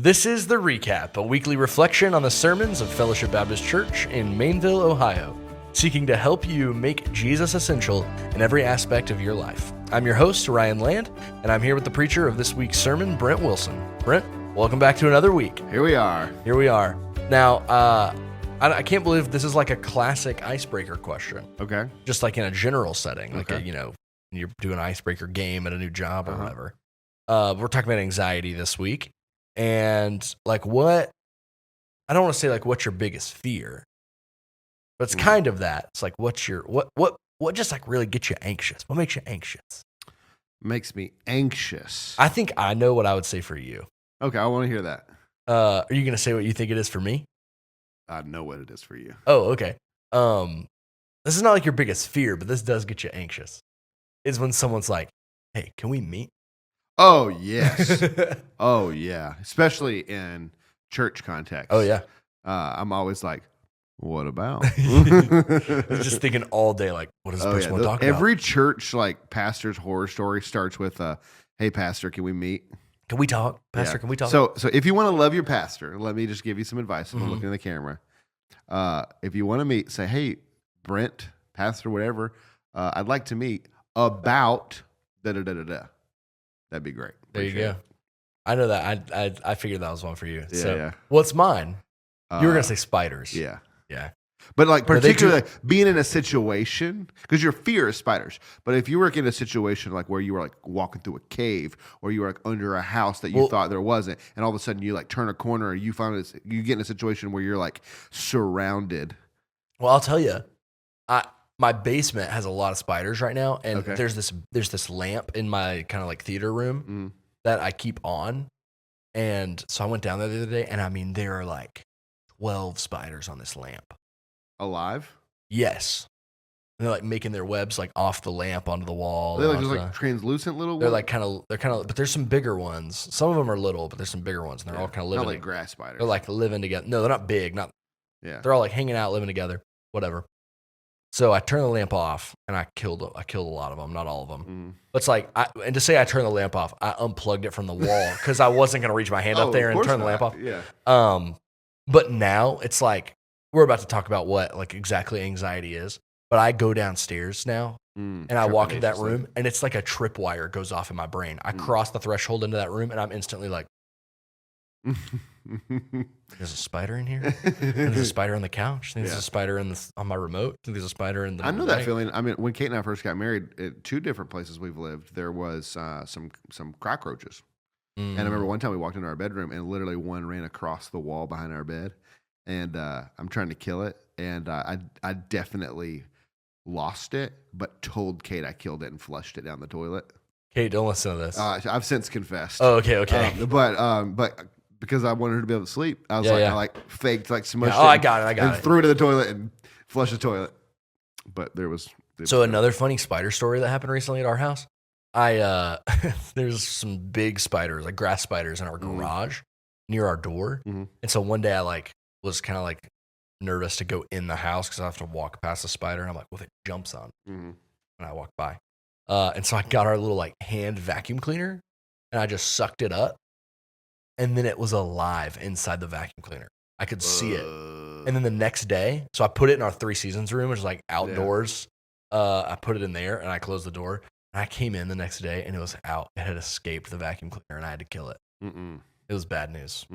This is The Recap, a weekly reflection on the sermons of Fellowship Baptist Church in Mainville, Ohio, seeking to help you make Jesus essential in every aspect of your life. I'm your host, Ryan Land, and I'm here with the preacher of this week's sermon, Brent Wilson. Brent, welcome back to another week. Here we are. Now, I can't believe this is like a classic icebreaker question. Okay. Just like in a general setting, like Okay. you're doing an icebreaker game at a new job or whatever. We're talking about anxiety this week. And like I don't want to say like what's your biggest fear, but it's kind of that. It's like what just like really gets you anxious? What makes you anxious? Makes me anxious. I think I know what I would say for you. Okay, I want to hear that. Are you going to say what you think it is for me? I know what it is for you. Oh, okay. This is not like your biggest fear, but this does get you anxious. Is when someone's like, "Hey, can we meet?" Oh, yes. Oh, yeah. Especially in church context. Oh, yeah. I'm always like, what about? Just thinking all day, like, what does this person want to talk about? Every church, like, pastor's horror story starts with, hey, pastor, can we meet? Can we talk? Pastor, Yeah. can we talk? So if you want to love your pastor, let me just give you some advice. I'm looking at the camera. If you want to meet, say, hey, Brent, pastor, whatever, I'd like to meet about da-da-da-da-da. That'd be great. There you go. I know that. I figured that was one for you. Yeah, So, yeah. what's mine? You were going to say spiders. Yeah. Yeah. But like Are they particularly being in a situation, because your fear is spiders. But if you were in a situation like where you were like walking through a cave or you were like under a house that you thought there wasn't, and all of a sudden you like turn a corner or you get in a situation where you're like surrounded. Well, I'll tell you, my basement has a lot of spiders right now, and there's this lamp in my kind of like theater room that I keep on. And so I went down there the other day, and I mean, there are like 12 spiders on this lamp. Alive? Yes. And they're like making their webs like off the lamp onto the wall. They're like just like translucent little ones? They're kind of, but there's some bigger ones. Some of them are little, but there's some bigger ones, and they're all kind of living. Not like grass spiders. They're like living together. No, they're not big. They're all like hanging out, living together, whatever. So I turned the lamp off, and I killed a lot of them, not all of them. But it's like, and to say I turned the lamp off, I unplugged it from the wall because I wasn't going to reach my hand up there and turn the lamp off. Yeah. But now it's like we're about to talk about what like exactly anxiety is. But I go downstairs now, and I walk into that room, and it's like a tripwire goes off in my brain. I cross the threshold into that room, and I'm instantly like, there's a spider in here. There's a spider on the couch. There's a spider on my remote. There's a spider in the. I know that feeling. I mean, when Kate and I first got married, at two different places we've lived, there was some cockroaches. And I remember one time we walked into our bedroom, and literally one ran across the wall behind our bed. And I'm trying to kill it, and I definitely lost it, but told Kate I killed it and flushed it down the toilet. Kate, don't listen to this. I've since confessed. Oh, okay. But because I wanted her to be able to sleep, I was I like faked like smushed it. I got it. And threw it in the toilet and flushed the toilet. But there was. So another funny spider story that happened recently at our house. There's some big spiders, like grass spiders, in our garage near our door. And so one day I was kind of like nervous to go in the house because I have to walk past the spider. And I'm like, well, if it jumps on, and I walk by. And so I got our little like hand vacuum cleaner, and I just sucked it up. And then it was alive inside the vacuum cleaner. I could see it. And then the next day, so I put it in our 3 Seasons room, which is like outdoors. I put it in there, and I closed the door. And I came in the next day, and it was out. It had escaped the vacuum cleaner, and I had to kill it. It was bad news.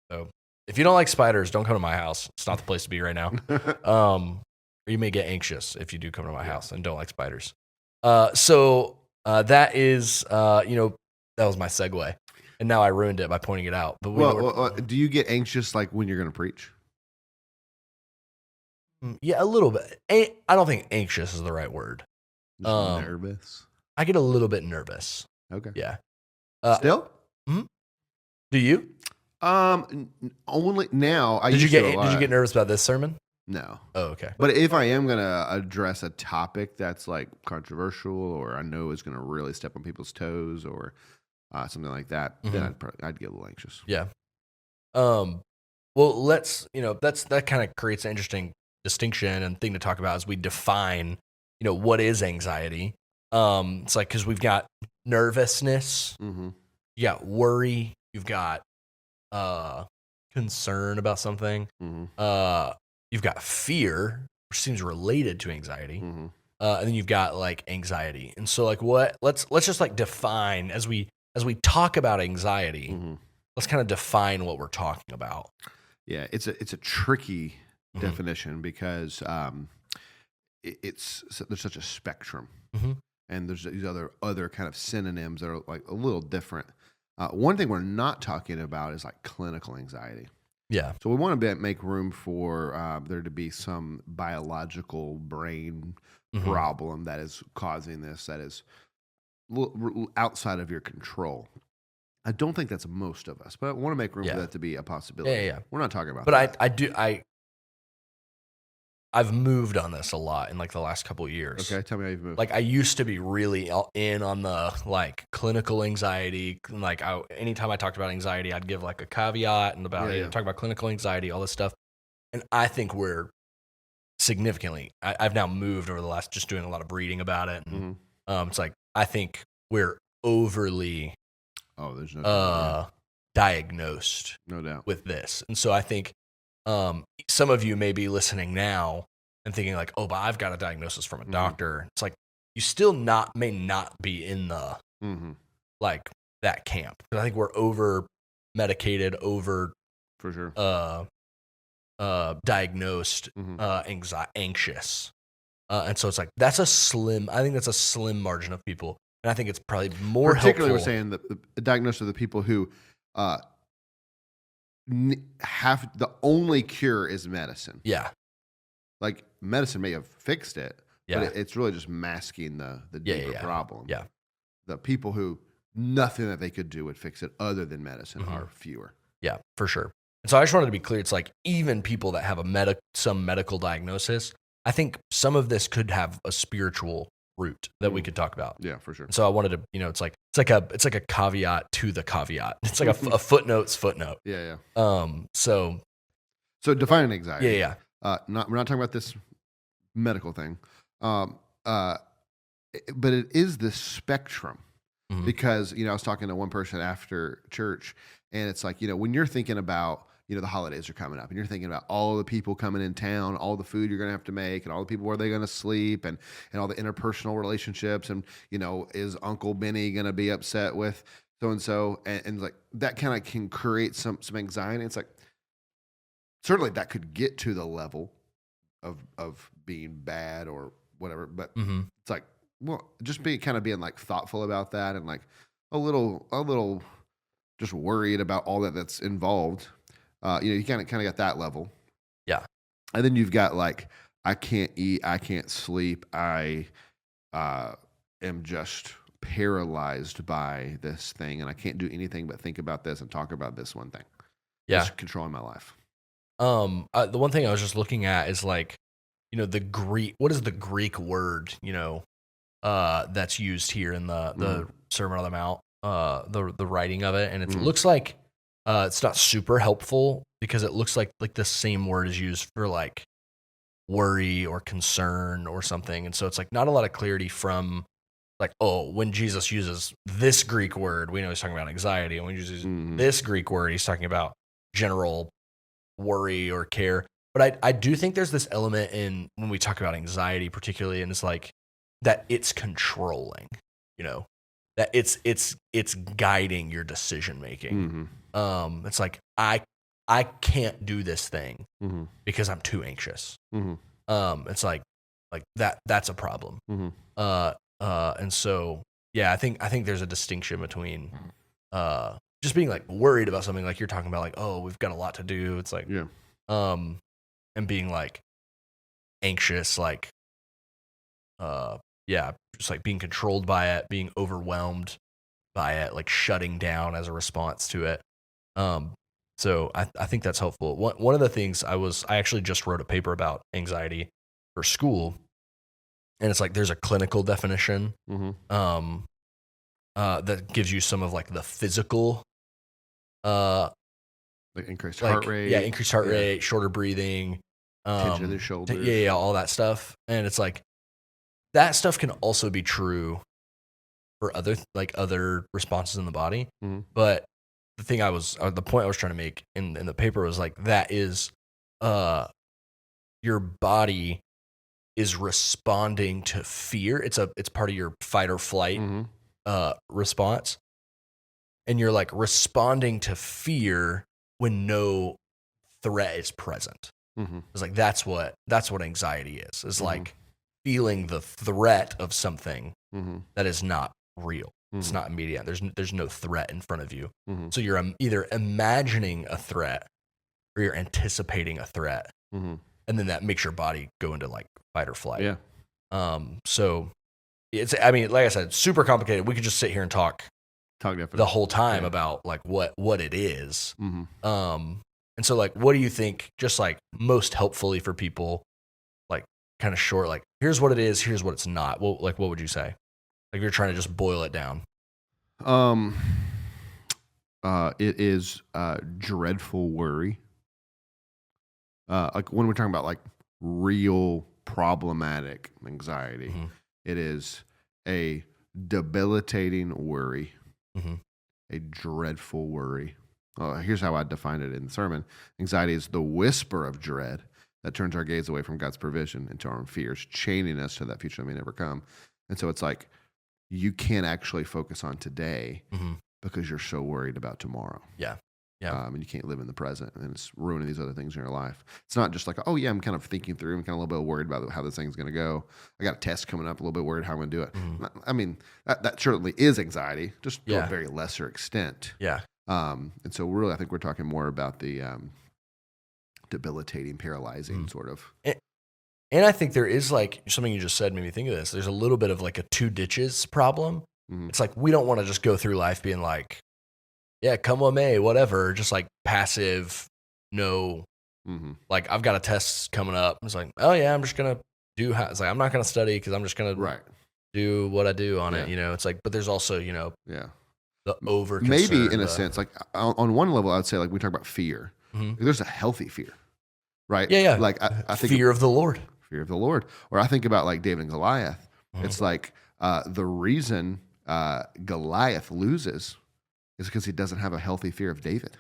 So if you don't like spiders, don't come to my house. It's not the place to be right now. Or you may get anxious if you do come to my house and don't like spiders. So that is, that was my segue. And now I ruined it by pointing it out. But do you get anxious like when you're going to preach? Yeah, a little bit. I don't think anxious is the right word. Nervous? I get a little bit nervous. Okay. Yeah. Still? Do you? Only now. Did you get nervous about this sermon? No. Oh, okay. But if I am going to address a topic that's like controversial or I know is going to really step on people's toes or something like that, then I'd get a little anxious. Yeah. Well, that kind of creates an interesting distinction and thing to talk about as we define, what is anxiety. It's like, because we've got nervousness, you got worry, you've got concern about something. You've got fear, which seems related to anxiety. And then you've got like anxiety. And so like let's just like define as we talk about anxiety, let's kind of define what we're talking about. Yeah, it's a tricky definition because there's such a spectrum, and there's these other kind of synonyms that are like a little different. One thing we're not talking about is like clinical anxiety. Yeah. So we want to make room for there to be some biological brain problem that is causing this, that is outside of your control. I don't think that's most of us, but I want to make room for that to be a possibility. Yeah. We're not talking about that. But I've moved on this a lot in like the last couple of years. Okay, tell me how you've moved. Like I used to be really in on the like clinical anxiety. Like anytime I talked about anxiety, I'd give like a caveat and talk about clinical anxiety, all this stuff. And I think we're significantly. I've now moved over the last, just doing a lot of reading about it. And it's like I think we're overly there's no diagnosed, no doubt, with this. And so I think some of you may be listening now and thinking like, oh, but I've got a diagnosis from a doctor. It's like you still may not be in the like that camp. Because I think we're over medicated, for sure, diagnosed, anxious, and so it's like I think that's a slim margin of people, and I think it's probably more particularly helpful. We're saying that the diagnosis of the people who have the only cure is medicine. Yeah. Like medicine may have fixed it, but it's really just masking the deeper problem. Yeah. The people who nothing that they could do would fix it other than medicine are fewer. Yeah, for sure. And so I just wanted to be clear. It's like even people that have some medical diagnosis, I think some of this could have a spiritual root that we could talk about. Yeah, for sure. And so I wanted to, it's like a caveat to the caveat. It's like a footnote's footnote. Yeah. So defining anxiety. Yeah. We're not talking about this medical thing. But it is this spectrum because, I was talking to one person after church, and it's like, when you're thinking about, the holidays are coming up and you're thinking about all the people coming in town, all the food you're going to have to make, and all the people where they're going to sleep, and all the interpersonal relationships, and, is Uncle Benny going to be upset with so-and-so? And like that kind of can create some anxiety. It's like, certainly that could get to the level of being bad or whatever, but it's like, well, just being like thoughtful about that, and like a little just worried about all that's involved. You kind of got that level. Yeah. And then you've got like, I can't eat, I can't sleep, I am just paralyzed by this thing, and I can't do anything but think about this and talk about this one thing. Yeah. Just controlling my life. The one thing I was just looking at is like, the Greek, what is the Greek word, that's used here in the Sermon on the Mount, the writing of it. And it looks like, it's not super helpful because it looks like the same word is used for like worry or concern or something. And so it's like not a lot of clarity from like, oh, when Jesus uses this Greek word, we know he's talking about anxiety. And when he uses this Greek word, he's talking about general worry or care. But I do think there's this element in when we talk about anxiety particularly, and it's like that it's controlling, that it's guiding your decision making. It's like I can't do this thing because I'm too anxious. It's like that's a problem. And so I think there's a distinction between just being like worried about something, like you're talking about, like, oh, we've got a lot to do. It's like and being like anxious, like just like being controlled by it, being overwhelmed by it, like shutting down as a response to it. So I think that's helpful. One of the things I actually just wrote a paper about anxiety for school, and it's like there's a clinical definition that gives you some of like the physical like increased heart rate. Yeah, increased heart rate, shorter breathing, tension in the shoulders. Yeah, all that stuff. And it's like that stuff can also be true for other responses in the body. But the thing the point I was trying to make in the paper was like, that is, your body is responding to fear. It's part of your fight or flight response. And you're like responding to fear when no threat is present. It's like, that's what anxiety is. It's like feeling the threat of something that is not real. It's not immediate. There's no threat in front of you. So you're either imagining a threat or you're anticipating a threat. And then that makes your body go into like fight or flight. Yeah. So it's, I mean, like I said, super complicated. We could just sit here and talk the whole time about like what it is. And so like, what do you think, just like most helpfully for people, like kind of short, like here's what it is, here's what it's not. Well, like, what would you say? Like, you're trying to just boil it down. It is dreadful worry. Like when we're talking about like real problematic anxiety, it is a debilitating worry, a dreadful worry. Here's how I defined it in the sermon. Anxiety is the whisper of dread that turns our gaze away from God's provision into our own fears, chaining us to that future that may never come. And so it's like you can't actually focus on today because you're so worried about tomorrow. Yeah. And you can't live in the present, and it's ruining these other things in your life. It's not just like, oh yeah, I'm kind of thinking through, I'm kind of a little bit worried about how this thing's going to go. I got a test coming up, a little bit worried how I'm going to do it. I mean, that certainly is anxiety, just to a very lesser extent. Yeah. And so really, I think we're talking more about the debilitating, paralyzing sort of. And I think there is like something you just said made me think of this. There's a little bit of like a two ditches problem. It's like, we don't want to just go through life being like, yeah, come what may, whatever, just like passive, no, like I've got a test coming up. It's like, oh yeah, I'm just going to it's like, I'm not going to study because I'm just going to do what I do on it. You know, it's like, but there's also, you know, the over maybe in a sense, like on one level, I'd say like we talk about fear. There's a healthy fear, right? Yeah. Like I think fear of the Lord. Fear of the Lord. Or I think about like David and Goliath. It's like the reason Goliath loses is because he doesn't have a healthy fear of David.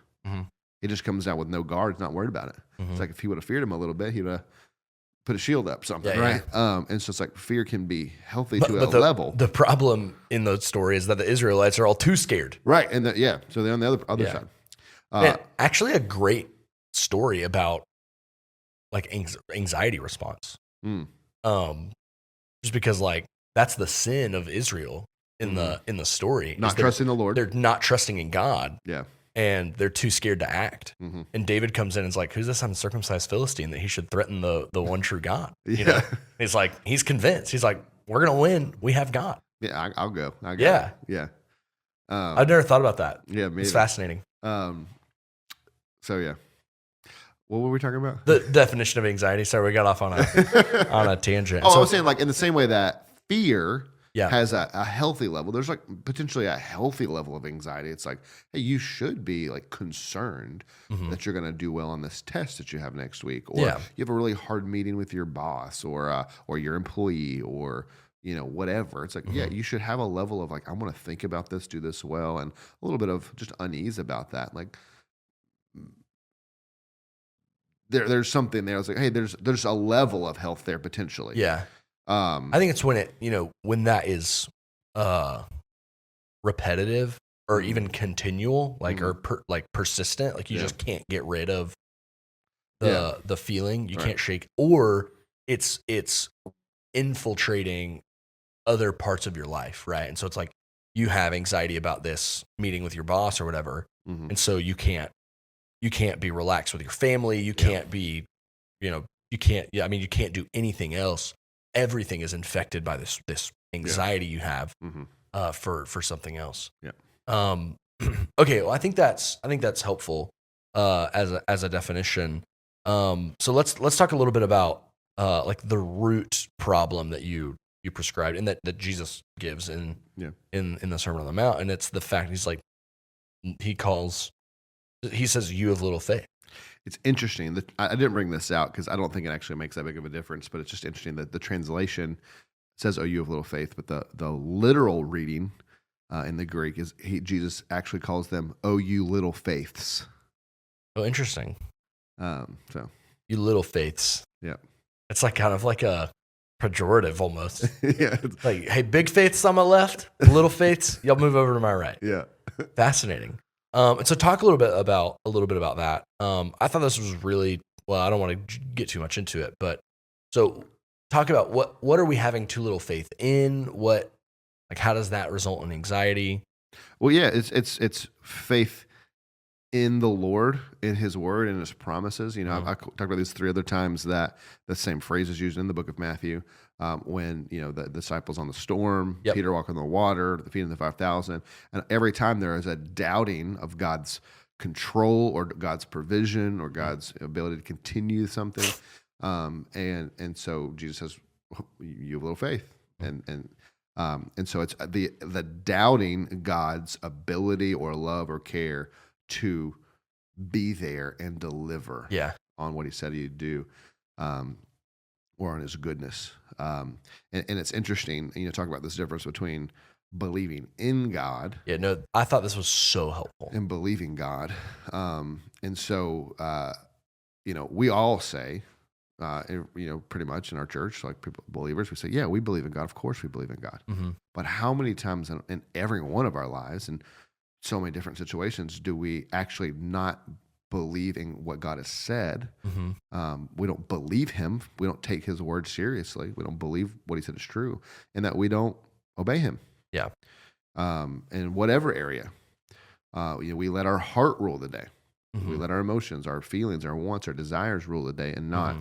He just comes out with no guard, not worried about it. It's like if he would have feared him a little bit, he would have put a shield up, something, right? And so it's like fear can be healthy to a level. The problem in the story is that the Israelites are all too scared. Right, and so they're on the other side. Man, actually a great story about like anxiety response. Just because like that's the sin of Israel in the story. Not trusting the Lord. They're not trusting in God. Yeah. And they're too scared to act. And David comes in and is like, who's this uncircumcised Philistine that he should threaten the one true God? You know? He's like, he's convinced. He's like, we're going to win. We have God. Yeah, I'll go. Yeah. I've never thought about that. Yeah, maybe. It's fascinating. So yeah. What were we talking about? The definition of anxiety. Sorry, we got off on a tangent. I was saying like in the same way that fear yeah. has a healthy level. There's like potentially a healthy level of anxiety. It's like, hey, you should be like concerned mm-hmm. that you're going to do well on this test that you have next week, or yeah. you have a really hard meeting with your boss or your employee, or you know, whatever. It's like, mm-hmm. yeah, you should have a level of like, I'm going to think about this, do this well, and a little bit of just unease about that. Like, there's something there. It's like, hey, there's a level of health there potentially. Yeah. I think it's when when that is repetitive or mm-hmm. even continual, like mm-hmm. or persistent, like you yeah. just can't get rid of the feeling. You right. can't shake, or it's infiltrating other parts of your life, right? And so it's like you have anxiety about this meeting with your boss or whatever, mm-hmm. and so you can't be relaxed with your family. You can't be, you can't do anything else. Everything is infected by this anxiety you have mm-hmm. For something else. Yeah. Okay. Well, I think that's helpful as a definition. So let's talk a little bit about like the root problem that you prescribed and that Jesus gives in the Sermon on the Mount, and it's the fact he says you have little faith. It's interesting that I didn't bring this out because I don't think it actually makes that big of a difference, but it's just interesting that the translation says, "Oh, you have little faith," but the literal reading in the Greek is Jesus actually calls them, "Oh, you little faiths." Oh, interesting. So You little faiths. yeah, It's like kind of like a pejorative almost. yeah, Like, hey, big faiths on my left, little faiths, y'all move over to my right. yeah. Fascinating. And so talk a little bit about that. I thought this was really well. I don't want to get too much into it, but so talk about what are we having too little faith in? How does that result in anxiety? Well, yeah, it's faith in the Lord, in His Word, in His promises. You know, I talked about these 3 other times that the same phrase is used in the book of Matthew when, you know, the disciples on the storm, Yep. Peter walking on the water, the feeding of the 5,000. And every time there is a doubting of God's control or God's provision or God's ability to continue something. And so Jesus says, you have little faith. And so it's the doubting God's ability or love or care to be there and deliver on what He said He'd do, or on His goodness. And it's interesting, you know, talk about this difference between believing in God. Yeah, no, I thought this was so helpful. And believing God. And so, you know, we all say, you know, pretty much in our church, like people, believers, we say, yeah, we believe in God. Of course we believe in God. Mm-hmm. But how many times in every one of our lives and so many different situations do we actually not believe in what God has said? Mm-hmm. We don't believe Him. We don't take His word seriously. We don't believe what He said is true, and that we don't obey Him. Yeah. In whatever area, you know, we let our heart rule the day. Mm-hmm. We let our emotions, our feelings, our wants, our desires rule the day, and not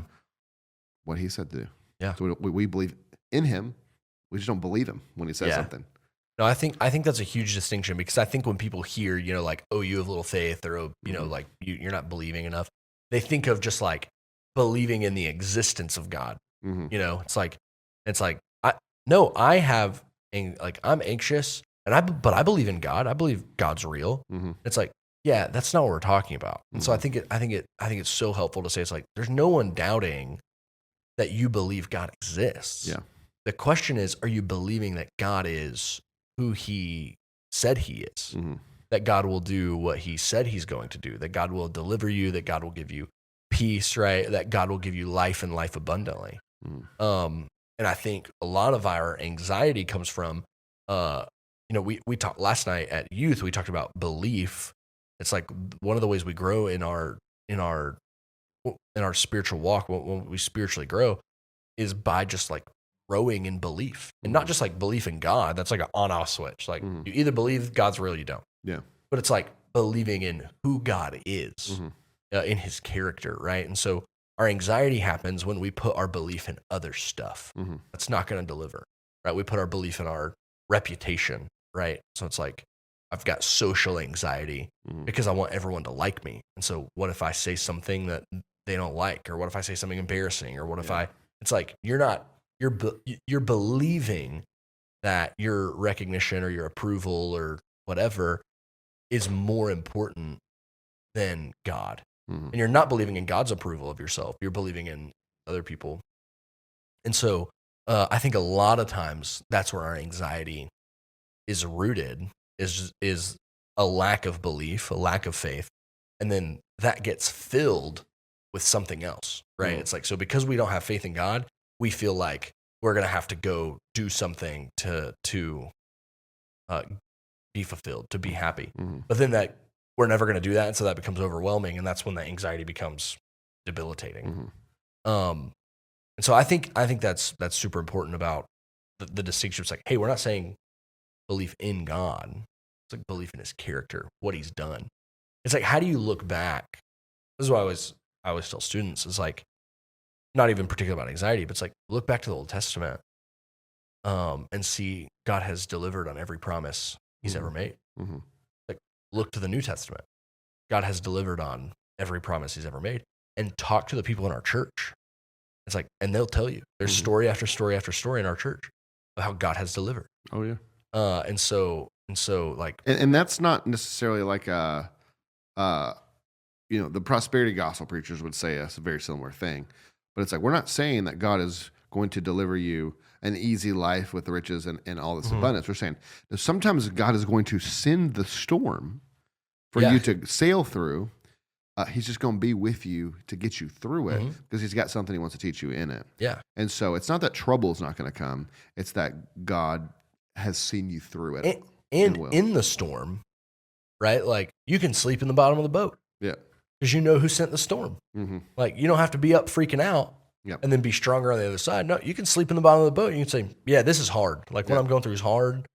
what He said to do. Yeah. So we believe in Him. We just don't believe Him when He says something. No, I think that's a huge distinction, because I think when people hear, you know, like, oh, you have little faith, or, oh, you know, like you're not believing enough, they think of just like believing in the existence of God. Mm-hmm. You know, it's like I'm anxious, but I believe in God. I believe God's real. Mm-hmm. It's like, yeah, that's not what we're talking about. And so I think it's so helpful to say, it's like, there's no one doubting that you believe God exists. Yeah. The question is, are you believing that God is who He said He is? Mm-hmm. That God will do what He said He's going to do, that God will deliver you, that God will give you peace, right? That God will give you life and life abundantly. Mm. And I think a lot of our anxiety comes from, you know, we talked last night at youth, we talked about belief. It's like one of the ways we grow in our spiritual walk, when we spiritually grow, is by just like growing in belief, and not just like belief in God. That's like an on-off switch. Like you either believe God's real, or you don't. Yeah. But it's like believing in who God is, in His character, right? And so our anxiety happens when we put our belief in other stuff. That's not going to deliver, right? We put our belief in our reputation, right? So it's like, I've got social anxiety because I want everyone to like me. And so what if I say something that they don't like? Or what if I say something embarrassing? Or what if it's like, you're believing that your recognition or your approval or whatever is more important than God. And you're not believing in God's approval of yourself. You're believing in other people. And so I think a lot of times that's where our anxiety is rooted, is a lack of belief, a lack of faith. And then that gets filled with something else, right? It's like, so because we don't have faith in God, we feel like we're going to have to go do something to be fulfilled, to be happy. But then that we're never going to do that. And so that becomes overwhelming. And that's when the anxiety becomes debilitating. And so I think that's super important about the distinction. It's like, hey, we're not saying belief in God. It's like belief in His character, what He's done. It's like, how do you look back? This is why I always tell students, it's like, not even particularly about anxiety, but it's like, look back to the Old Testament and see God has delivered on every promise He's ever made. Like, look to the New Testament. God has delivered on every promise He's ever made. And talk to the people in our church. It's like, and they'll tell you, there's story after story after story in our church of how God has delivered. Oh yeah. And so like, and that's not necessarily like you know, the prosperity gospel preachers would say a very similar thing, but it's like, we're not saying that God is going to deliver you an easy life with riches and all this abundance. We're saying that sometimes God is going to send the storm for you to sail through. He's just going to be with you to get you through it because he's got something he wants to teach you in it. Yeah. And so it's not that trouble is not going to come. It's that God has seen you through it. And in the storm, right? Like you can sleep in the bottom of the boat. Yeah. Because you know who sent the storm. Like you don't have to be up freaking out and then be stronger on the other side. No, you can sleep in the bottom of the boat. You can say, yeah, this is hard. Like what I'm going through is hard.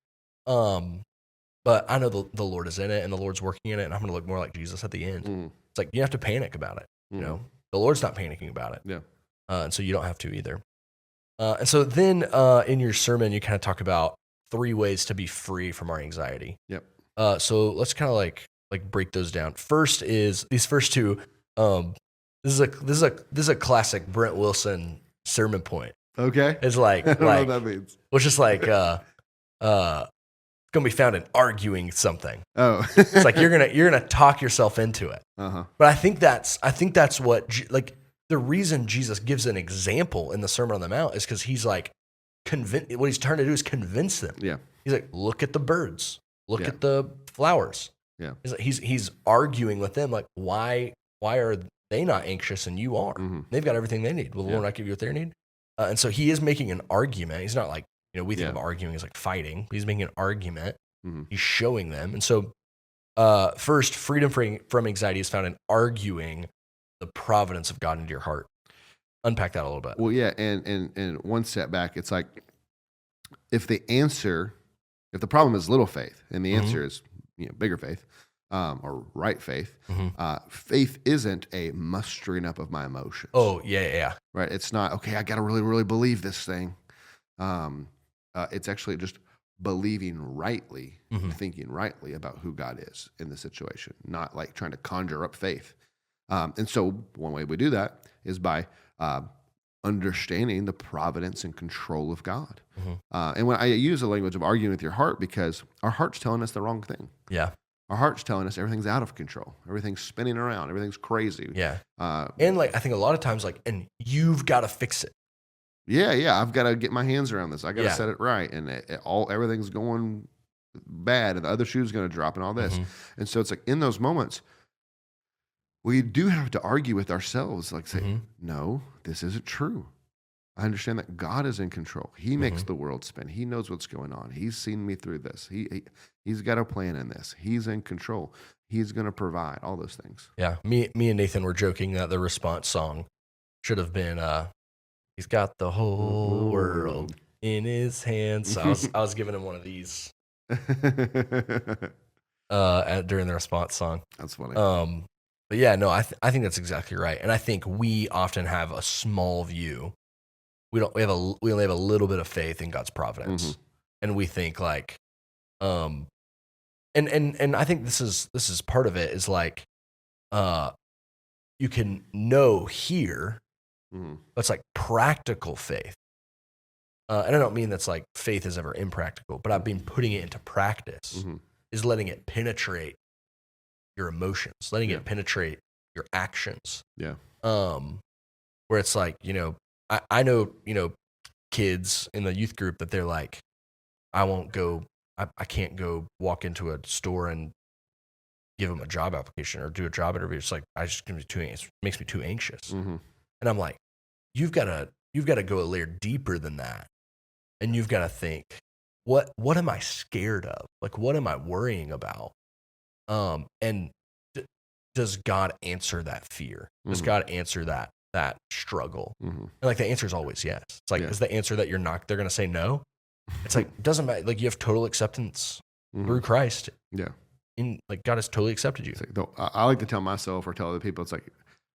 But I know the Lord is in it and the Lord's working in it, and I'm going to look more like Jesus at the end. It's like you have to panic about it. You know, the Lord's not panicking about it. Yeah. And so you don't have to either. And so then in your sermon, you kind of talk about 3 ways to be free from our anxiety. Yep. So let's kind of like break those down. First is these first 2. This is a classic Brent Wilson sermon point. Okay. It's like I don't know what that means. Which is like it's gonna be found in arguing something. Oh. It's like you're gonna talk yourself into it. But I think that's what the reason Jesus gives an example in the Sermon on the Mount is because he's like what he's trying to do is convince them. Yeah. He's like, look at the birds, look at the flowers. Yeah. He's arguing with them like why are they not anxious and you are? They've got everything they need. Will the Lord not give you what they need? And so he is making an argument. He's not like, we think of arguing as like fighting. He's making an argument. He's showing them. And so first, freedom from anxiety is found in arguing the providence of God into your heart. Unpack that a little bit. Well, yeah, and one step back, it's like if the problem is little faith and the answer is bigger faith or right faith, faith isn't a mustering up of my emotions. Oh, yeah. Right? It's not, okay, I got to really, really believe this thing. It's actually just believing rightly, thinking rightly about who God is in the situation, not like trying to conjure up faith. And so one way we do that is by understanding the providence and control of God. And when I use the language of arguing with your heart, because our heart's telling us the wrong thing. Yeah. Our heart's telling us everything's out of control. Everything's spinning around. Everything's crazy. Yeah. And like, I think a lot of times and you've got to fix it. Yeah. I've got to get my hands around this. I got to set it right. And everything's going bad and the other shoe's going to drop and all this. And so it's like in those moments, we do have to argue with ourselves, like say, no, this isn't true. I understand that God is in control. He makes the world spin. He knows what's going on. He's seen me through this. He's got a plan in this. He's in control. He's going to provide all those things. Yeah. Me and Nathan were joking that the response song should have been, he's got the whole world in his hands. So I was giving him one of these during the response song. That's funny. But yeah, no, I think that's exactly right. And I think we often have a small view. We only have a little bit of faith in God's providence. And we think like, and I think this is part of it is like, you can know here, but it's like practical faith. And I don't mean that's like faith is ever impractical, but I've been putting it into practice is letting it penetrate your emotions, letting it penetrate your actions. Yeah. Where it's like, I know, kids in the youth group that they're like, I can't go walk into a store and give them a job application or do a job interview. It's like, it makes me too anxious. And I'm like, you've got to go a layer deeper than that. And you've got to think, what am I scared of? Like, what am I worrying about? And does God answer that fear? Does God answer that struggle? And like the answer is always yes. It's like, is the answer that they're going to say no? It's like, it doesn't matter. Like you have total acceptance through Christ. Yeah. Like God has totally accepted you. I like to tell myself or tell other people, it's like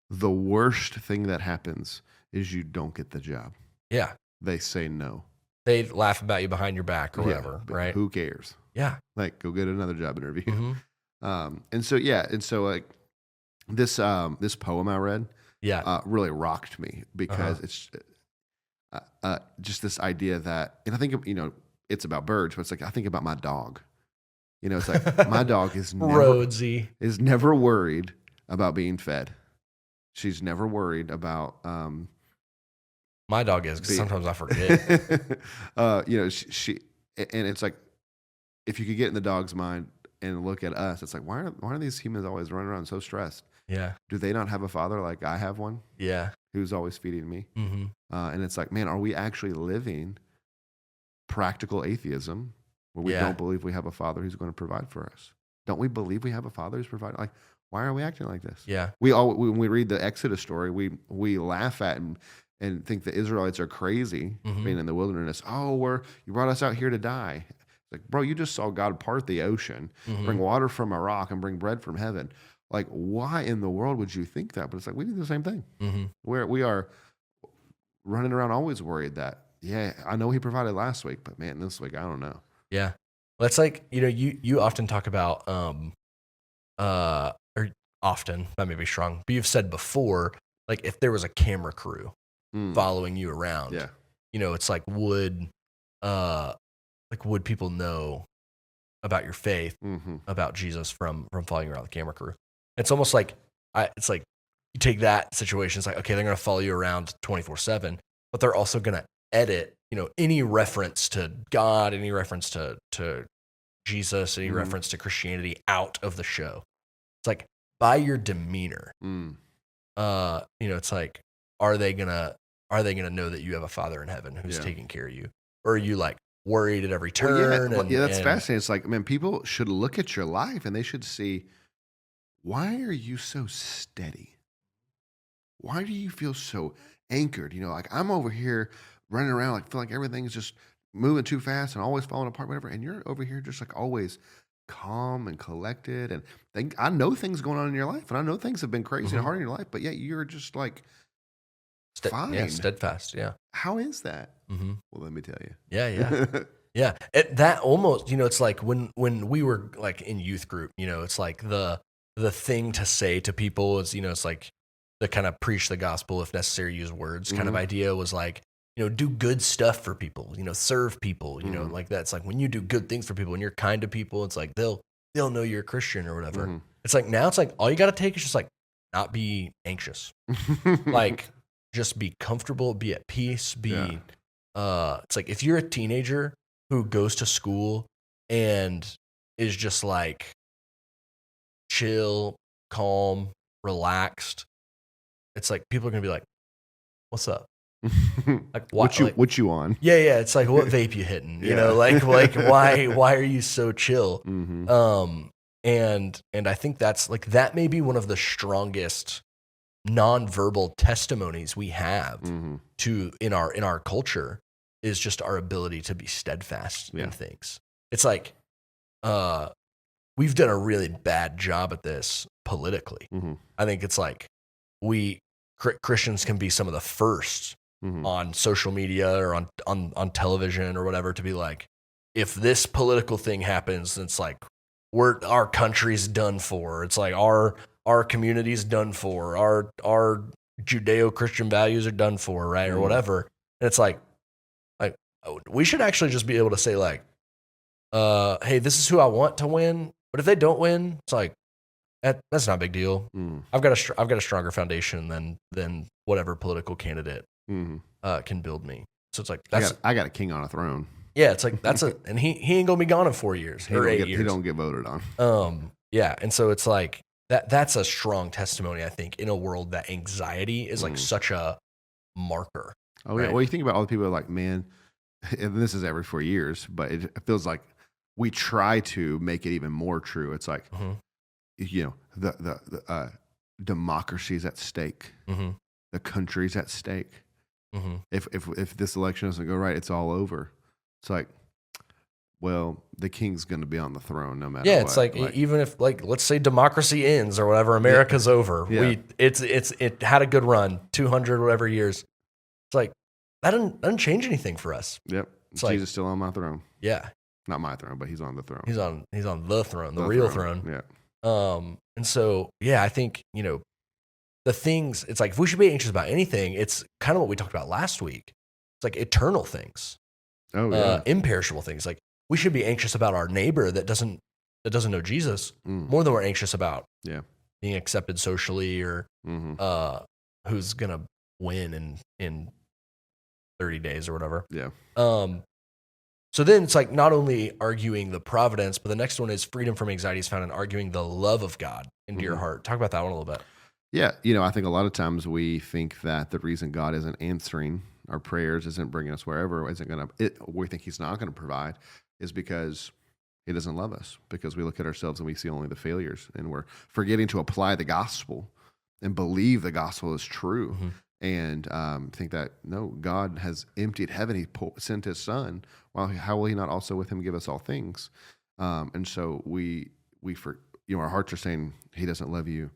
the worst thing that happens is you don't get the job. Yeah. They say no. They laugh about you behind your back or whatever, right? Who cares? Yeah. Like go get another job interview. And so like this poem I read, really rocked me because it's just this idea that, and I think it's about birds, but it's like I think about my dog. It's like my dog is never worried about being fed. She's never worried about My dog is, because sometimes I forget. She and it's like, if you could get in the dog's mind and look at us, it's like, why are these humans always running around so stressed? Yeah. Do they not have a father like I have one? Yeah. Who's always feeding me? Mm-hmm. And it's like, man, are we actually living practical atheism where we don't believe we have a father who's going to provide for us? Don't we believe we have a father who's providing? Like, why are we acting like this? Yeah. When we read the Exodus story, we laugh at and think the Israelites are crazy being in the wilderness. Oh, you brought us out here to die. Like, bro, you just saw God part the ocean, bring water from a rock, and bring bread from heaven. Like, why in the world would you think that? But it's like, we do the same thing. We are running around always worried that, I know he provided last week, but man, this week, I don't know. Yeah. Well, it's like, you often talk about, or often, that may be strong, but you've said before, like, if there was a camera crew following you around, it's like, would people know about your faith, about Jesus from following you around the camera crew? It's almost like, it's like you take that situation, it's like, okay, they're going to follow you around 24/7, but they're also going to edit, any reference to God, any reference to Jesus, any reference to Christianity out of the show. It's like, by your demeanor, it's like, are they gonna know that you have a Father in heaven who's taking care of you, or are you like worried at every turn? That's fascinating. It's like, man, people should look at your life and they should see, why are you so steady? Why do you feel so anchored? Like, I'm over here running around, like, feel like everything's just moving too fast and always falling apart, whatever. And you're over here just like always calm and collected. And I know things going on in your life, and I know things have been crazy and hard in your life, but yet you're just like fine. Yeah, steadfast. Yeah. How is that? Well, let me tell you. Yeah. Yeah. That almost, it's like when we were like in youth group, it's like the thing to say to people is, it's like the kind of preach the gospel, if necessary, use words kind of idea was like, do good stuff for people, serve people, like that's like when you do good things for people and you're kind to people, it's like they'll know you're a Christian or whatever. It's like, now it's like all you got to take is just like not be anxious, like just be comfortable, be at peace, it's like if you're a teenager who goes to school and is just like chill, calm, relaxed, it's like people are gonna be like, "What's up? Like, what you on?" Yeah. It's like, what vape you hitting? Like why are you so chill? And I think that's like, that may be one of the strongest nonverbal testimonies we have to in our culture, is just our ability to be steadfast in things. It's like, we've done a really bad job at this politically. I think it's like Christians can be some of the first on social media or on television or whatever to be like, if this political thing happens, it's like our country's done for. It's like our community's done for. Our Judeo-Christian values are done for, right? Or whatever. And it's like we should actually just be able to say like, hey, this is who I want to win, but if they don't win, it's like, that's not a big deal. I've got a stronger foundation than whatever political candidate can build me. So it's like, I got a king on a throne. Yeah, it's like and he ain't gonna be gone in 4 years or 8 years. He don't get voted on. Yeah, and so it's like that's a strong testimony, I think, in a world that anxiety is like such a marker. Oh yeah. Well, you think about all the people like, man, and this is every 4 years, but it feels like we try to make it even more true. It's like, the democracy's at stake. The country's at stake. If this election doesn't go right, it's all over. It's like, well, the king's going to be on the throne no matter what. Yeah, it's like even if, like, let's say democracy ends or whatever, America's over. Yeah. It had a good run, 200 whatever years. It's like that doesn't change anything for us. Yep, it's Jesus like, still on my throne. Yeah, not my throne, but he's on the throne. He's on the throne, the real throne. Yeah. And so I think the things. It's like if we should be anxious about anything, it's kind of what we talked about last week. It's like eternal things. Oh yeah. Imperishable things. Like we should be anxious about our neighbor that doesn't know Jesus more than we're anxious about being accepted socially or who's gonna win in 30 days or whatever. Yeah. So then it's like not only arguing the providence, but the next one is freedom from anxiety is found in arguing the love of God into your heart. Talk about that one a little bit. Yeah. I think a lot of times we think that the reason God isn't answering our prayers, isn't bringing us wherever, we think he's not going to provide, is because he doesn't love us, because we look at ourselves and we see only the failures, and we're forgetting to apply the gospel and believe the gospel is true. And think that, no, God has emptied heaven. He sent his son. Well, how will he not also with him give us all things? And so our hearts are saying, he doesn't love you.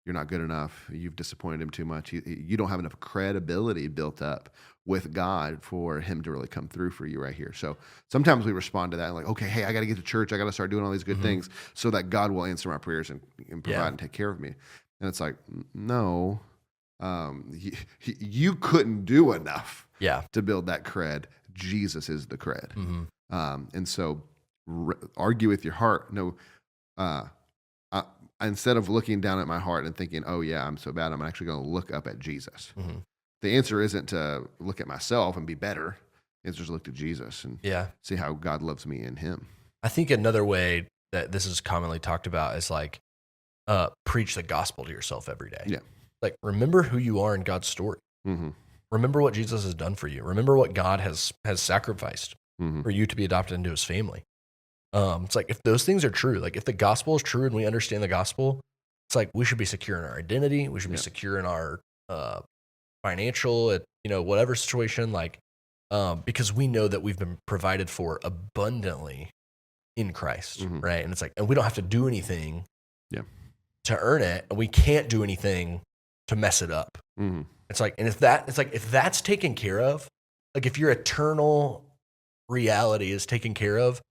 You're not good enough. You've disappointed him too much. You don't have enough credibility built up with God for him to really come through for you right here. So sometimes we respond to that like, okay, hey, I got to get to church. I got to start doing all these good things so that God will answer my prayers and provide and take care of me. And it's like, no, you couldn't do enough to build that cred. Jesus is the cred. And so argue with your heart. No, instead of looking down at my heart and thinking, oh yeah, I'm so bad, I'm actually going to look up at Jesus. The answer isn't to look at myself and be better. The answer is to look to Jesus and see how God loves me in him. I think another way that this is commonly talked about is like, preach the gospel to yourself every day. Yeah. Like, remember who you are in God's story. Remember what Jesus has done for you. Remember what God has sacrificed for you to be adopted into his family. It's like, if those things are true, like if the gospel is true and we understand the gospel, it's like we should be secure in our identity. We should be secure in our financial, whatever situation, like, because we know that we've been provided for abundantly in Christ, right? And it's like, and we don't have to do anything to earn it, and we can't do anything to mess it up. It's like, and if that's taken care of, like if your eternal reality is taken care of,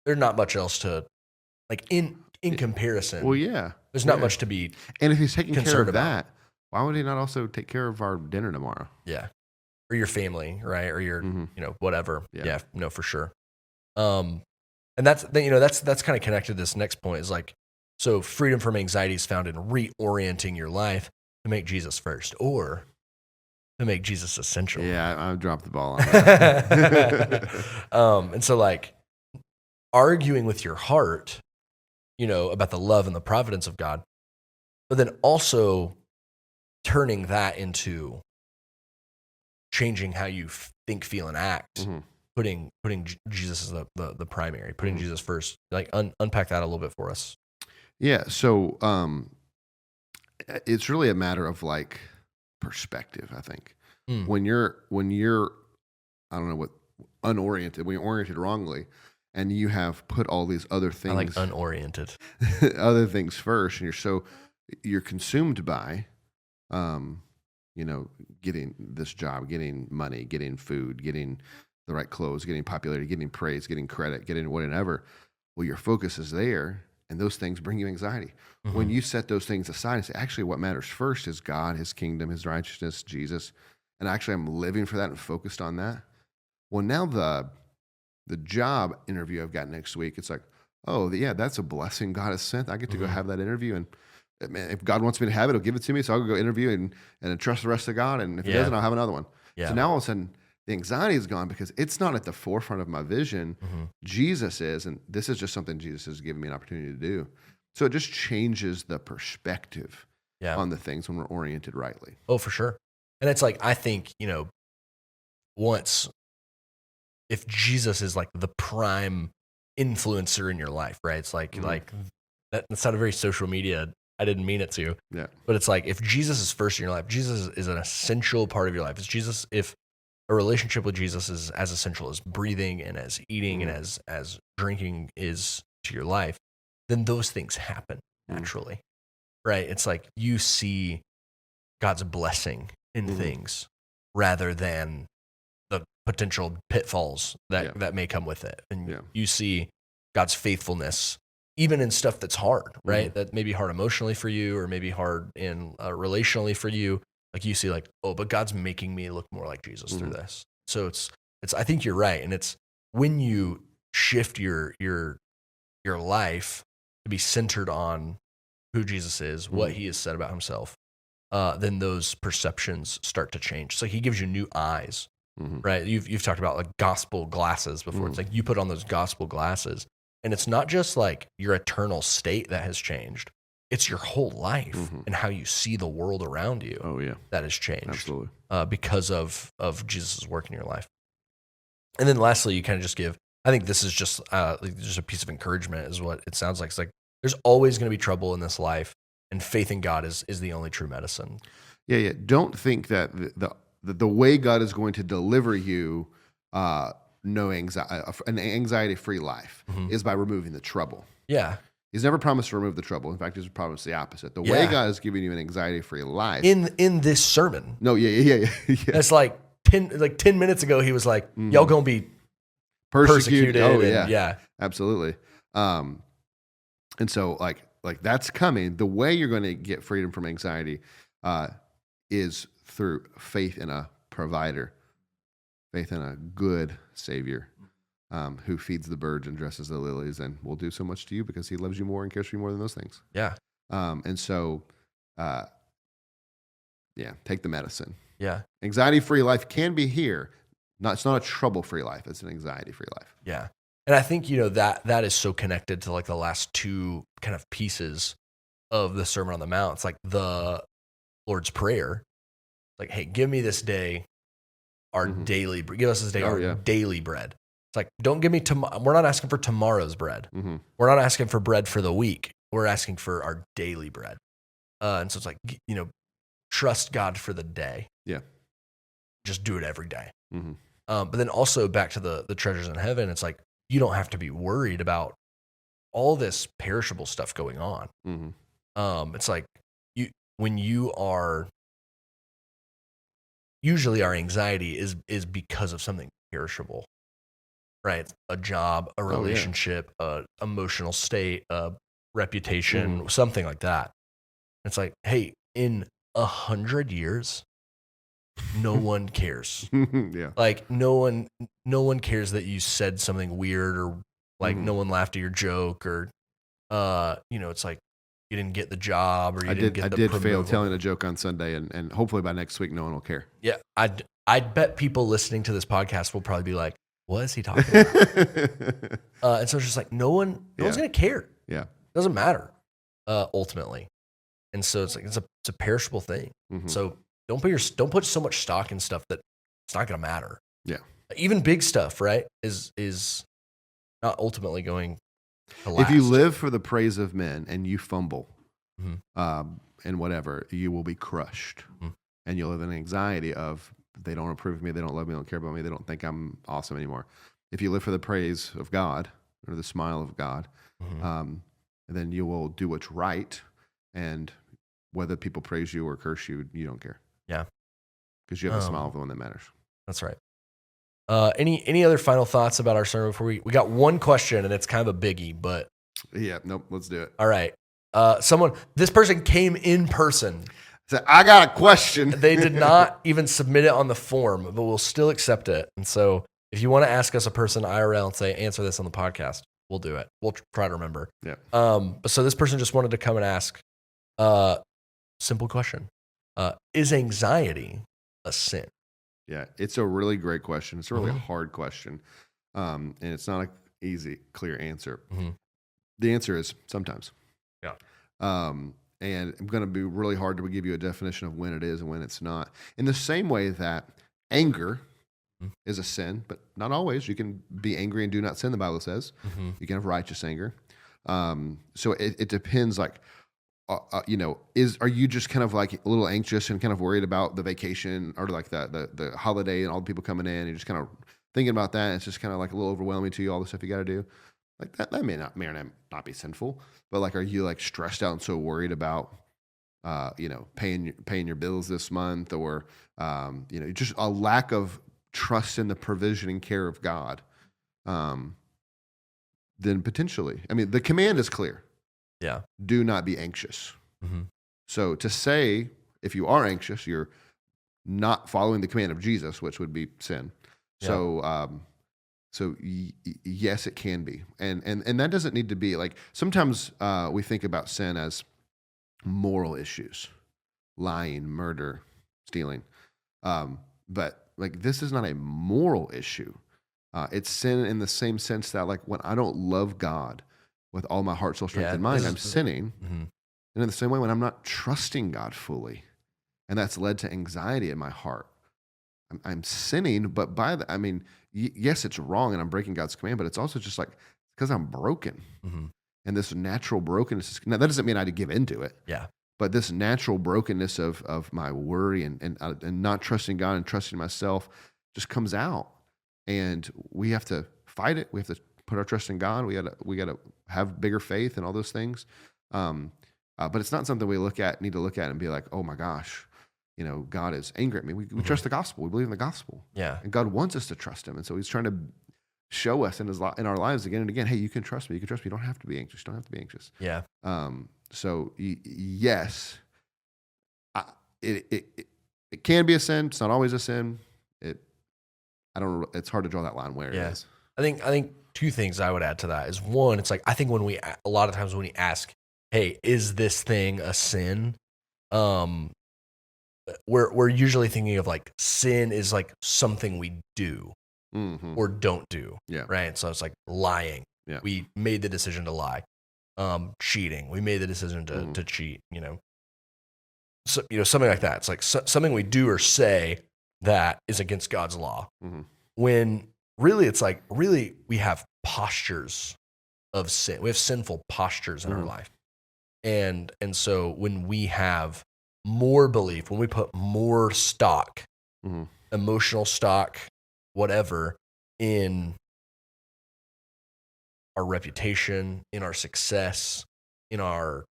there's not much else to, like, in comparison. Well, yeah, there's not much to be. And if he's taking care of about that, why would he not also take care of our dinner tomorrow? Yeah, or your family, right? Or your, whatever. Yeah, no, for sure. And that's kind of connected to this next point is like, so freedom from anxiety is found in reorienting your life to make Jesus first, or to make Jesus essential. Yeah, I dropped the ball on that. And so like arguing with your heart, about the love and the providence of God, but then also turning that into changing how you think, feel, and act, putting Jesus as the primary, putting Jesus first. Like unpack that a little bit for us. Yeah, so it's really a matter of like perspective, I think. When you're I don't know what unoriented, when you're oriented wrongly, and you have put all these other things, I like unoriented, other things first, and you're consumed by, getting this job, getting money, getting food, getting the right clothes, getting popularity, getting praise, getting credit, getting whatever. Well, your focus is there, and those things bring you anxiety. When you set those things aside and say, actually, what matters first is God, his kingdom, his righteousness, Jesus, and actually I'm living for that and focused on that. Well, now the job interview I've got next week, it's like, oh, yeah, that's a blessing God has sent. I get to go have that interview, and man, if God wants me to have it, he'll give it to me, so I'll go interview and trust the rest of God, and if he doesn't, I'll have another one. So now all of a sudden, the anxiety is gone because it's not at the forefront of my vision. Jesus is, and this is just something Jesus has given me an opportunity to do. So it just changes the perspective on the things when we're oriented rightly. Oh, for sure. And it's like, I think, if Jesus is like the prime influencer in your life, right? It's like, like that sounded very social media. I didn't mean it to. Yeah. But it's like, if Jesus is first in your life, Jesus is an essential part of your life. It's Jesus. If a relationship with Jesus is as essential as breathing and as eating and as drinking is to your life, then those things happen naturally, right? It's like you see God's blessing in things rather than the potential pitfalls that may come with it. And you see God's faithfulness even in stuff that's hard, right? That may be hard emotionally for you or maybe hard in relationally for you. Like you see like, oh, but God's making me look more like Jesus through this. So it's, I think you're right. And it's when you shift your life to be centered on who Jesus is, what he has said about himself, then those perceptions start to change. So he gives you new eyes right? You've talked about like gospel glasses before. It's like you put on those gospel glasses, and it's not just like your eternal state that has changed. It's your whole life and how you see the world around you. Oh yeah, that has changed. Absolutely. Because of Jesus' work in your life. And then lastly, you kind of just give, I think this is just a piece of encouragement is what it sounds like. It's like, there's always going to be trouble in this life, and faith in God is the only true medicine. Yeah. Don't think that the way God is going to deliver you an anxiety-free life is by removing the trouble. Yeah. He's never promised to remove the trouble. In fact, he's promised the opposite. The way God is giving you an anxiety-free life. In this sermon. No, yeah. That's like 10 minutes ago, he was like, y'all going to be persecuted. Oh, yeah. Absolutely. And so like that's coming. The way you're going to get freedom from anxiety is through faith in a provider, faith in a good Savior who feeds the birds and dresses the lilies and will do so much to you because he loves you more and cares for you more than those things. Yeah. And so, take the medicine. Yeah. Anxiety-free life can be here. It's not a trouble-free life. It's an anxiety-free life. Yeah. And I think, that is so connected to like the last two kind of pieces of the Sermon on the Mount. It's like the Lord's Prayer. Like, hey, give me this day our daily, give us this day daily bread. It's like, don't give me we're not asking for tomorrow's bread. We're not asking for bread for the week. We're asking for our daily bread. And so it's like, trust God for the day. Yeah. Just do it every day. But then also back to the treasures in heaven, it's like, you don't have to be worried about all this perishable stuff going on. It's like when you are, usually our anxiety is because of something perishable, right? A job, a relationship, a emotional state, a reputation, something like that. It's like, hey, in 100 years, no one cares. Yeah. Like no one cares that you said something weird or like no one laughed at your joke or it's like you didn't get the job or I did fail telling a joke on Sunday and hopefully by next week no one will care. Yeah. I'd bet people listening to this podcast will probably be like, what is he talking about? And so it's just like no one's gonna care. Yeah. It doesn't matter ultimately. And so it's like it's a perishable thing. So don't put so much stock in stuff that it's not going to matter. Yeah. Even big stuff, right, is not ultimately going to last. If you live for the praise of men and you fumble and whatever, you will be crushed. And you'll live in anxiety of they don't approve of me, they don't love me, they don't care about me, they don't think I'm awesome anymore. If you live for the praise of God or the smile of God, then you will do what's right. And whether people praise you or curse you, you don't care. Yeah. Because you have the smile of the one that matters. That's right. Any other final thoughts about our sermon before we got one question and it's kind of a biggie, but yeah, nope, let's do it. All right. This person came in person. So I got a question. They did not even submit it on the form, but we'll still accept it. And so if you want to ask us a person IRL and say, answer this on the podcast, we'll do it. We'll try to remember. Yeah. But so this person just wanted to come and ask, simple question. Is anxiety a sin? Yeah, it's a really great question. It's a really hard question. And it's not an easy, clear answer. The answer is sometimes. Yeah. And I'm going to be really hard to give you a definition of when it is and when it's not. In the same way that anger is a sin, but not always. You can be angry and do not sin, the Bible says. You can have righteous anger. So it depends, like, are you just kind of like a little anxious and kind of worried about the vacation or like the holiday and all the people coming in and you're just kind of thinking about that and it's just kind of like a little overwhelming to you, all the stuff you got to do? Like that may or not be sinful, but like, are you like stressed out and so worried about, paying your bills this month or, just a lack of trust in the provision and care of God? Then potentially, the command is clear. Yeah. Do not be anxious. So to say, if you are anxious, you're not following the command of Jesus, which would be sin. Yeah. So yes, it can be. And that doesn't need to be like, sometimes we think about sin as moral issues, lying, murder, stealing. But like this is not a moral issue. It's sin in the same sense that like when I don't love God with all my heart, soul, strength, and mind, I'm sinning. Mm-hmm. And in the same way, when I'm not trusting God fully, and that's led to anxiety in my heart, I'm sinning. But yes, it's wrong, and I'm breaking God's command. But it's also just like because I'm broken, and this natural brokenness. Now that doesn't mean I had to give into it. Yeah. But this natural brokenness of my worry and not trusting God and trusting myself just comes out, and we have to fight it. We have to put our trust in God. We gotta have bigger faith and all those things. But it's not something we need to look at and be like, oh my gosh, God is angry at me. We trust the gospel. We believe in the gospel. Yeah. And God wants us to trust him. And so he's trying to show us in our lives again and again, hey, you can trust me. You can trust me. You don't have to be anxious. You don't have to be anxious. Yeah. So yes, it can be a sin. It's not always a sin. It's hard to draw that line where it is. I think two things I would add to that is one, it's like, I think a lot of times when we ask, hey, is this thing a sin? We're usually thinking of like sin is like something we do or don't do. Yeah. Right. So it's like lying. Yeah. We made the decision to lie. Cheating. We made the decision to cheat, So, something like that. It's like something we do or say that is against God's law. When really it's like, we have postures of sin. We have sinful postures in our life. And so when we have more belief, when we put more stock, emotional stock, whatever, in our reputation, in our success, in our,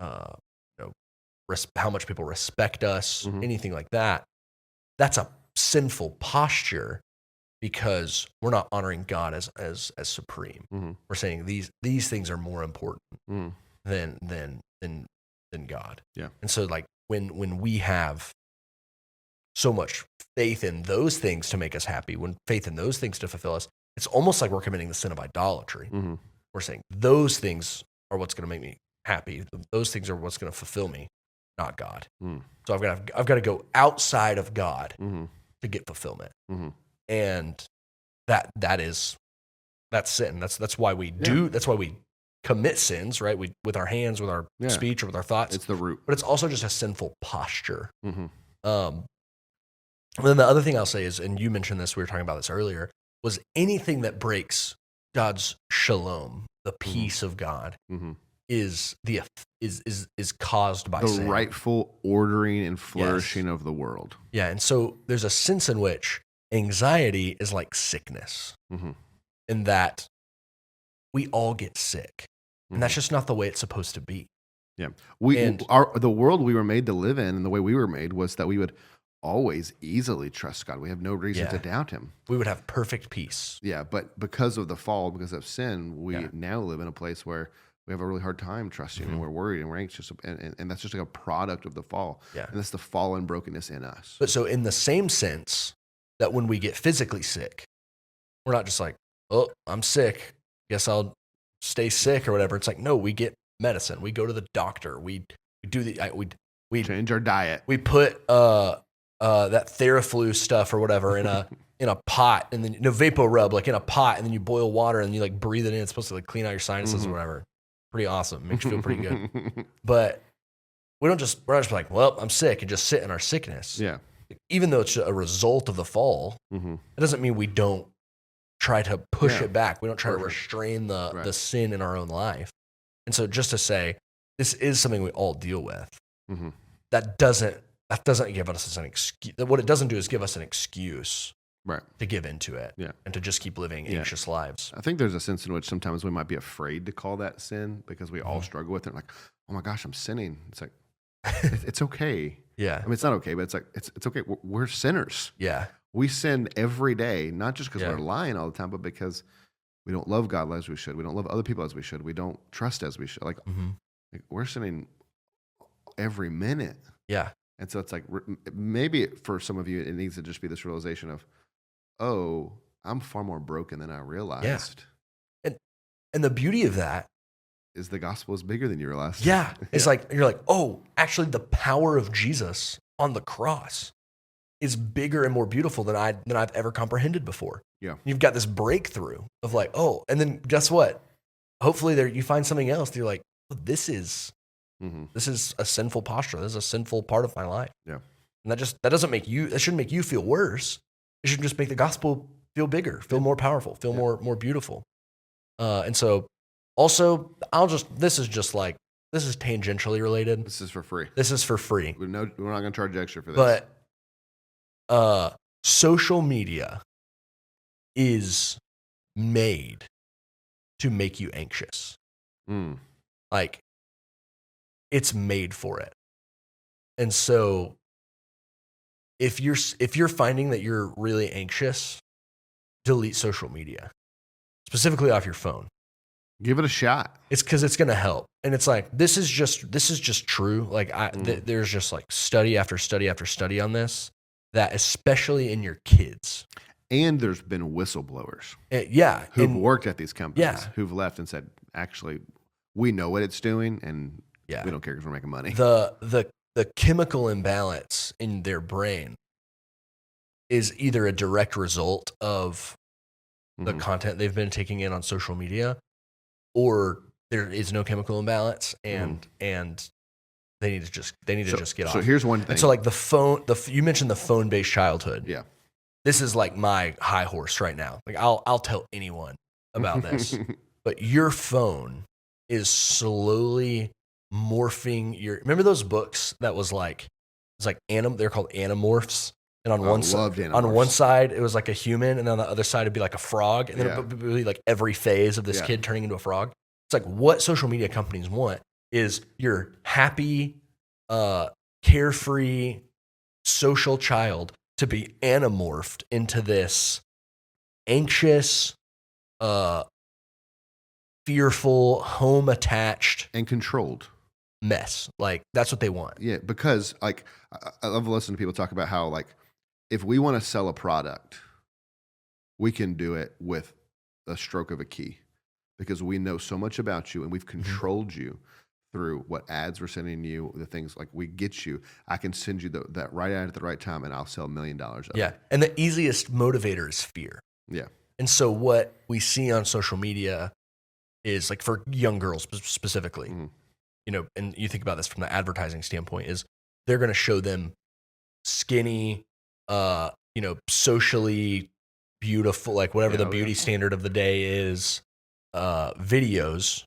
how much people respect us, anything like that, that's a sinful posture because we're not honoring God as supreme. We're saying these things are more important than God. Yeah. And so like when we have so much faith in those things to make us happy, when faith in those things to fulfill us, it's almost like we're committing the sin of idolatry. We're saying those things are what's going to make me happy. Those things are what's going to fulfill me, not God. So I've got to go outside of God to get fulfillment. And that's sin. That's why we do. That's why we commit sins, right? With our hands, with our speech, or with our thoughts. It's the root. But it's also just a sinful posture. And then the other thing I'll say is, and you mentioned this, we were talking about this earlier, was anything that breaks God's shalom, the peace of God, is caused by sin. The rightful ordering and flourishing of the world. Yeah, and so there's a sense in which anxiety is like sickness, in that we all get sick, and that's just not the way it's supposed to be. Yeah, the world we were made to live in, and the way we were made was that we would always easily trust God. We have no reason to doubt him. We would have perfect peace. Yeah, but because of the fall, because of sin, we now live in a place where we have a really hard time trusting, and we're worried and we're anxious, and that's just like a product of the fall. Yeah. And that's the fallen brokenness in us. But so in the same sense that when we get physically sick, we're not just like, oh, I'm sick, guess I'll stay sick or whatever. It's like, no, we get medicine. We go to the doctor. We change our diet. We put that Theraflu stuff or whatever in a pot, and then Vapor Rub like in a pot, and then you boil water and you like breathe it in. It's supposed to like clean out your sinuses or whatever. Pretty awesome. Makes you feel pretty good. But we're not just like, well, I'm sick, and just sit in our sickness. Yeah. Even though it's a result of the fall, it doesn't mean we don't try to push it back. We don't try to restrain the sin in our own life. And so just to say, this is something we all deal with. That doesn't give us an excuse. What it doesn't do is give us an excuse to give into it and to just keep living anxious lives. I think there's a sense in which sometimes we might be afraid to call that sin because we all struggle with it. Like, oh my gosh, I'm sinning. It's like, it's okay. Yeah. I mean, it's not okay, but it's like, it's okay. We're sinners. Yeah. We sin every day, not just because we're lying all the time, but because we don't love God as we should. We don't love other people as we should. We don't trust as we should. Like we're sinning every minute. Yeah. And so it's like, maybe for some of you, it needs to just be this realization of, oh, I'm far more broken than I realized. Yeah. And the beauty of that is the gospel is bigger than you realized. Yeah. It's like, you're like, oh, actually the power of Jesus on the cross is bigger and more beautiful than I've ever comprehended before. Yeah. You've got this breakthrough of like, oh, and then guess what? Hopefully you find something else that you're like, oh, this is a sinful posture. This is a sinful part of my life. Yeah. And that shouldn't make you feel worse. It should just make the gospel feel bigger, feel more powerful, feel more beautiful. And so also this is tangentially related. This is for free. We're not going to charge extra for this. But social media is made to make you anxious. Like, it's made for it. And so if you're finding that you're really anxious, delete social media, specifically off your phone. Give it a shot. It's because it's going to help. And it's like, this is just true. Like there's just like study after study after study on this, that especially in your kids. And there's been whistleblowers. Who've worked at these companies, who've left and said, actually, we know what it's doing and we don't care because we're making money. The chemical imbalance in their brain is either a direct result of the content they've been taking in on social media, or there is no chemical imbalance and they need to just get off. So here's one thing. And so like you mentioned the phone-based childhood. Yeah. This is like my high horse right now. Like I'll tell anyone about this. But your phone is slowly morphing remember those books that was like, it's like they're called Animorphs. And on one side it was like a human, and on the other side it'd be like a frog, and then it would be like every phase of this kid turning into a frog. It's like what social media companies want is your happy, carefree, social child to be anamorphed into this anxious, fearful, home attached, and controlled mess. Like that's what they want. Yeah, because like I love listening to people talk about how like if we want to sell a product, we can do it with a stroke of a key because we know so much about you and we've controlled you through what ads we're sending you, the things like we get you. I can send you that right ad at the right time and I'll sell $1 million of it. And the easiest motivator is fear. Yeah. And so what we see on social media is like for young girls specifically, and you think about this from the advertising standpoint, is they're going to show them skinny, socially beautiful, like whatever the beauty standard of the day is, videos.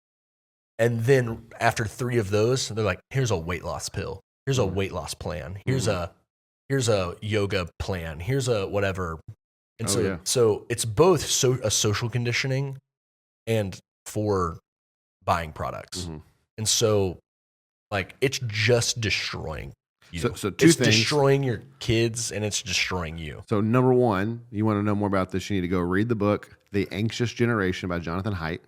And then after 3 of those, they're like, here's a weight loss pill. Here's a weight loss plan. Here's a yoga plan. Here's a whatever. And so it's both a social conditioning and for buying products. And so like it's just destroying you. So two things. It's destroying your kids and it's destroying you. So number one, you want to know more about this, you need to go read the book, The Anxious Generation by Jonathan Haidt.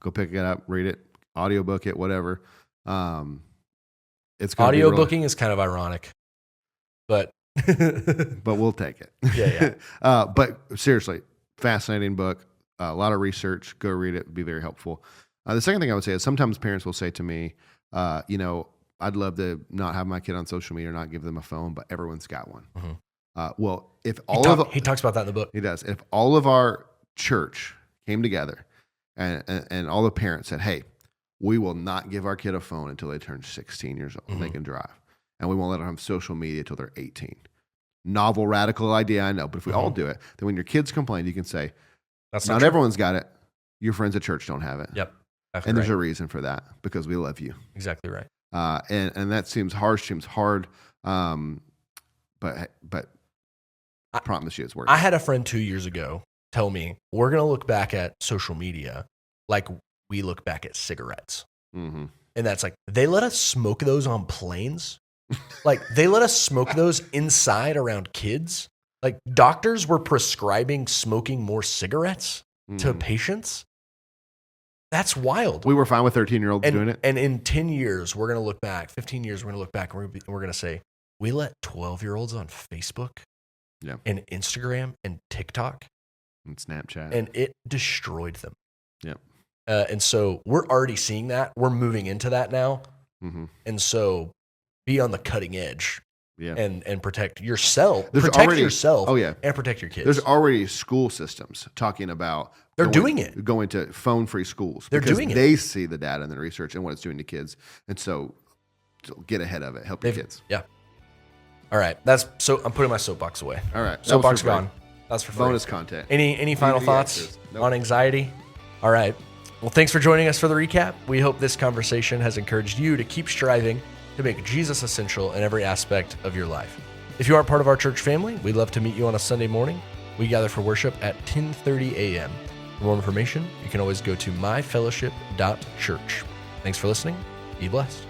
Go pick it up, read it, audiobook it, whatever. It's audiobooking is kind of ironic, but we'll take it. Yeah. But seriously, fascinating book. A lot of research. Go read it. It'd be very helpful. The second thing I would say is sometimes parents will say to me, I'd love to not have my kid on social media or not give them a phone, but everyone's got one. Well, if he talks about that in the book. He does. If all of our church came together and all the parents said, hey, we will not give our kid a phone until they turn 16 years old and they can drive. And we won't let them have social media until they're 18. Novel, radical idea, I know. But if we all do it, then when your kids complain, you can say, not everyone's got it. Your friends at church don't have it. Yep. And there's a reason for that, because we love you. Exactly right. And that seems harsh, seems hard. But I promise you it's working. I had a friend 2 years ago tell me, we're going to look back at social media like we look back at cigarettes. And that's like, they let us smoke those on planes. Like they let us smoke those inside around kids. Like doctors were prescribing smoking more cigarettes to patients. That's wild. We were fine with 13-year-olds doing it. And in 10 years, we're going to look back, 15 years, we're going to look back and we're going to say, we let 12-year-olds on Facebook and Instagram and TikTok and Snapchat. And it destroyed them. Yeah. And so we're already seeing that. We're moving into that now. And so be on the cutting edge and protect yourself. There's Protect already- yourself oh, yeah. and protect your kids. There's already school systems talking about They're doing it. going to phone-free schools. They're because doing it. They see the data and the research and what it's doing to kids, and so get ahead of it. Help your kids. Yeah. All right. I'm putting my soapbox away. All right. Soapbox gone. That's for free. Bonus content. Any final thoughts extras. Nope. on anxiety? All right. Well, thanks for joining us for the recap. We hope this conversation has encouraged you to keep striving to make Jesus essential in every aspect of your life. If you aren't part of our church family, we'd love to meet you on a Sunday morning. We gather for worship at 10:30 a.m. For more information, you can always go to myfellowship.church. Thanks for listening. Be blessed.